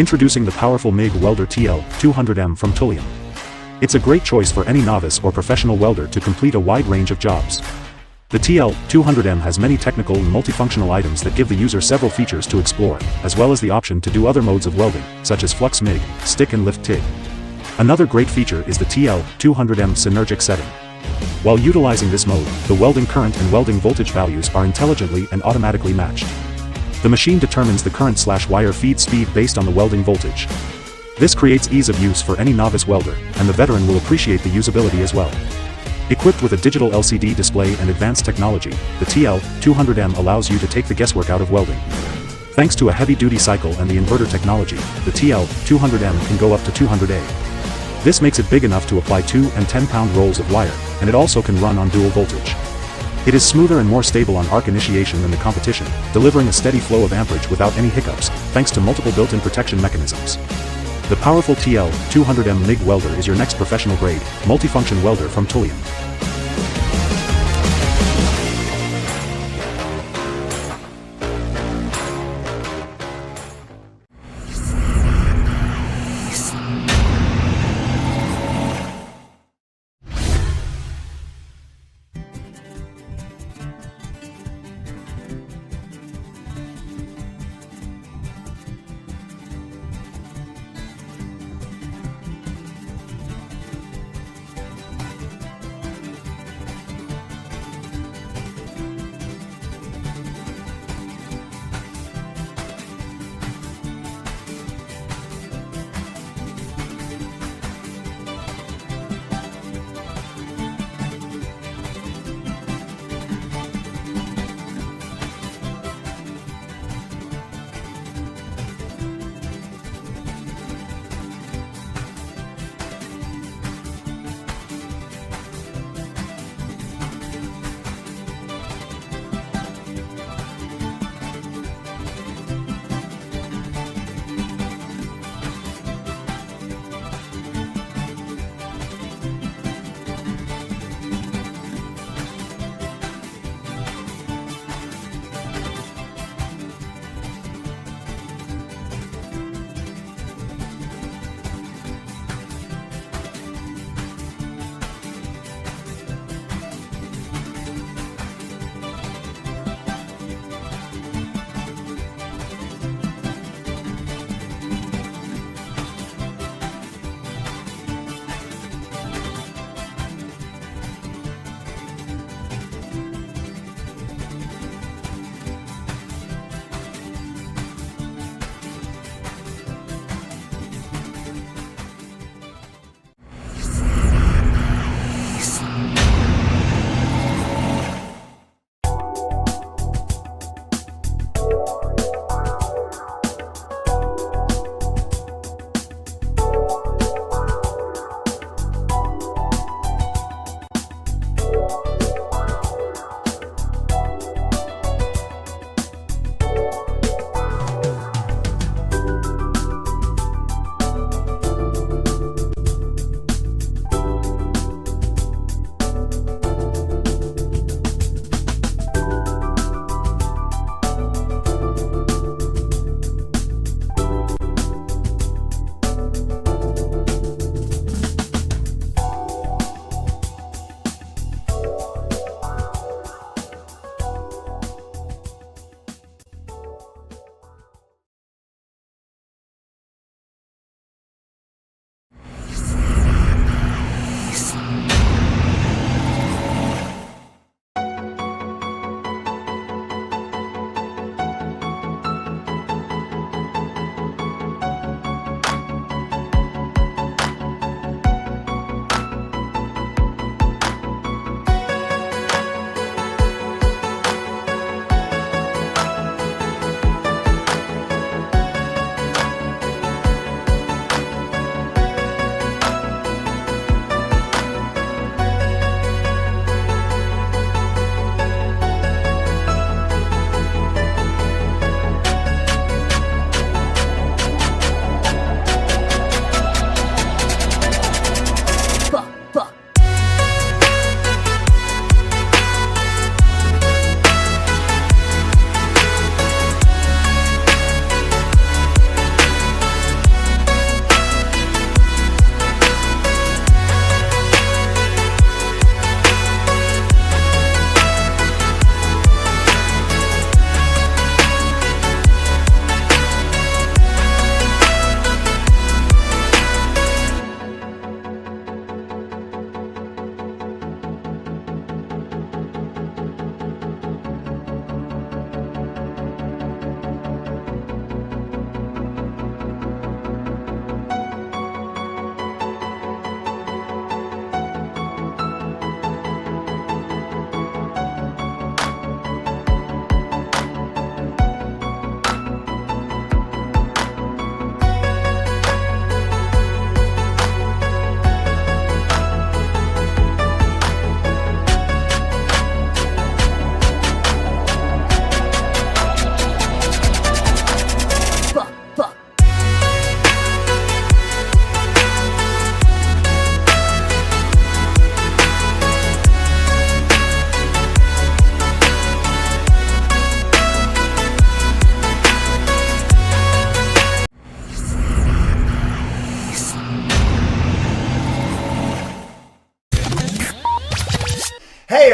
Introducing the powerful MIG Welder TL200M from TOOLIOM. It's a great choice for any novice or professional welder to complete a wide range of jobs. The TL200M has many technical and multifunctional items that give the user several features to explore, as well as the option to do other modes of welding, such as flux MIG, stick and lift TIG. Another great feature is the TL200M synergic setting. While utilizing this mode, the welding current and welding voltage values are intelligently and automatically matched. The machine determines the current/wire feed speed based on the welding voltage. This creates ease of use for any novice welder, and the veteran will appreciate the usability as well. Equipped with a digital LCD display and advanced technology, the TL200M allows you to take the guesswork out of welding. Thanks to a heavy-duty cycle and the inverter technology, the TL200M can go up to 200A. This makes it big enough to apply 2 and 10-pound rolls of wire, and it also can run on dual voltage. It is smoother and more stable on arc initiation than the competition, delivering a steady flow of amperage without any hiccups, thanks to multiple built-in protection mechanisms. The powerful TL200M MIG Welder is your next professional-grade, multifunction welder from TOOLIOM.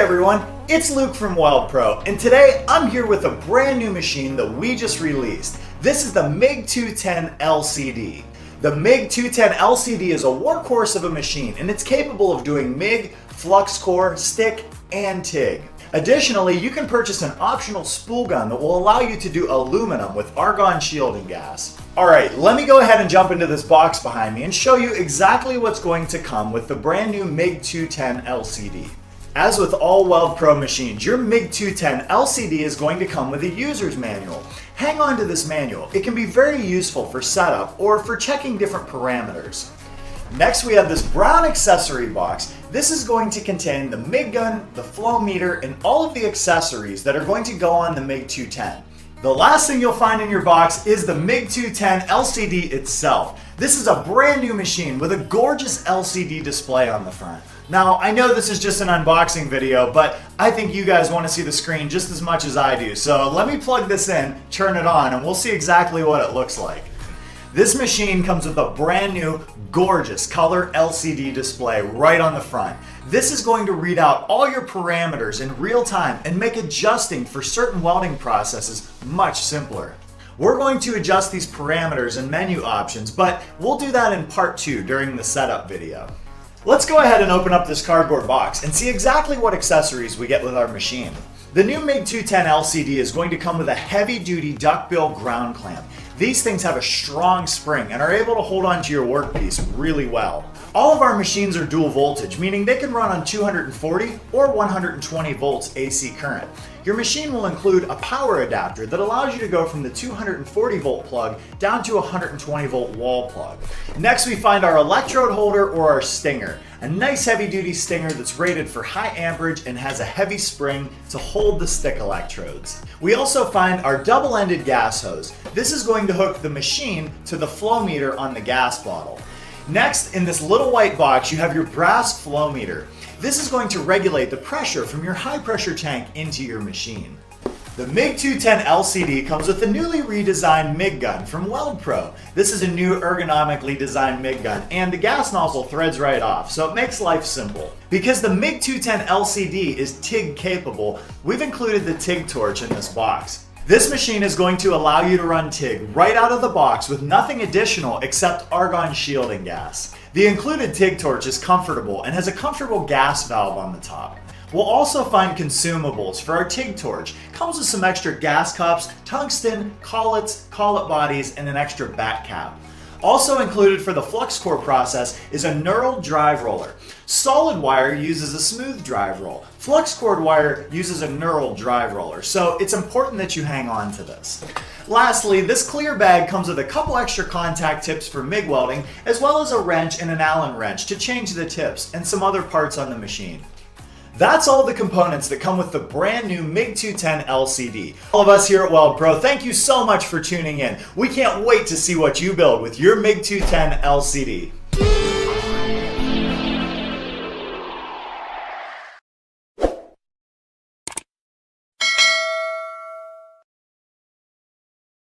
everyone, it's Luke from Weldpro, and today I'm here with a brand new machine that we just released. This is the MIG 210 LCD. The MIG 210 LCD is a workhorse of a machine, and it's capable of doing MIG, flux core, stick, and TIG. Additionally, you can purchase an optional spool gun that will allow you to do aluminum with argon shielding gas. Alright, let me go ahead and jump into this box behind me and show you exactly what's going to come with the brand new MIG 210 LCD. As with all Weldpro machines, your MIG 210 LCD is going to come with a user's manual. Hang on to this manual. It can be very useful for setup or for checking different parameters. Next, we have this brown accessory box. This is going to contain the MIG gun, the flow meter, and all of the accessories that are going to go on the MIG 210. The last thing you'll find in your box is the MIG 210 LCD itself. This is a brand new machine with a gorgeous LCD display on the front. Now, I know this is just an unboxing video, but I think you guys want to see the screen just as much as I do. So let me plug this in, turn it on, and we'll see exactly what it looks like. This machine comes with a brand new, gorgeous color LCD display right on the front. This is going to read out all your parameters in real time and make adjusting for certain welding processes much simpler. We're going to adjust these parameters and menu options, but we'll do that in part 2 during the setup video. Let's go ahead and open up this cardboard box and see exactly what accessories we get with our machine. The new MIG 210 LCD is going to come with a heavy-duty duckbill ground clamp. These things have a strong spring and are able to hold onto your workpiece really well. All of our machines are dual voltage, meaning they can run on 240 or 120 volts AC current. Your machine will include a power adapter that allows you to go from the 240 volt plug down to a 120 volt wall plug. Next, we find our electrode holder or our stinger. A nice heavy duty stinger that's rated for high amperage and has a heavy spring to hold the stick electrodes. We also find our double-ended gas hose. This is going to hook the machine to the flow meter on the gas bottle. Next, in this little white box, you have your brass flow meter. This is going to regulate the pressure from your high pressure tank into your machine. The MIG 210 LCD comes with a newly redesigned MIG gun from Weldpro. This is a new ergonomically designed MIG gun, and the gas nozzle threads right off, so it makes life simple. Because the MIG 210 LCD is TIG capable, we've included the TIG torch in this box. This machine is going to allow you to run TIG right out of the box with nothing additional except argon shielding gas. The included TIG torch is comfortable and has a comfortable gas valve on the top. We'll also find consumables for our TIG torch. Comes with some extra gas cups, tungsten, collets, collet bodies, and an extra back cap. Also included for the flux core process is a knurled drive roller. Solid wire uses a smooth drive roll. Flux core wire uses a knurled drive roller, so it's important that you hang on to this. Lastly, this clear bag comes with a couple extra contact tips for MIG welding, as well as a wrench and an Allen wrench to change the tips, and some other parts on the machine. That's all the components that come with the brand new MIG 210 LCD. All of us here at Weldpro, thank you so much for tuning in. We can't wait to see what you build with your MIG 210 LCD.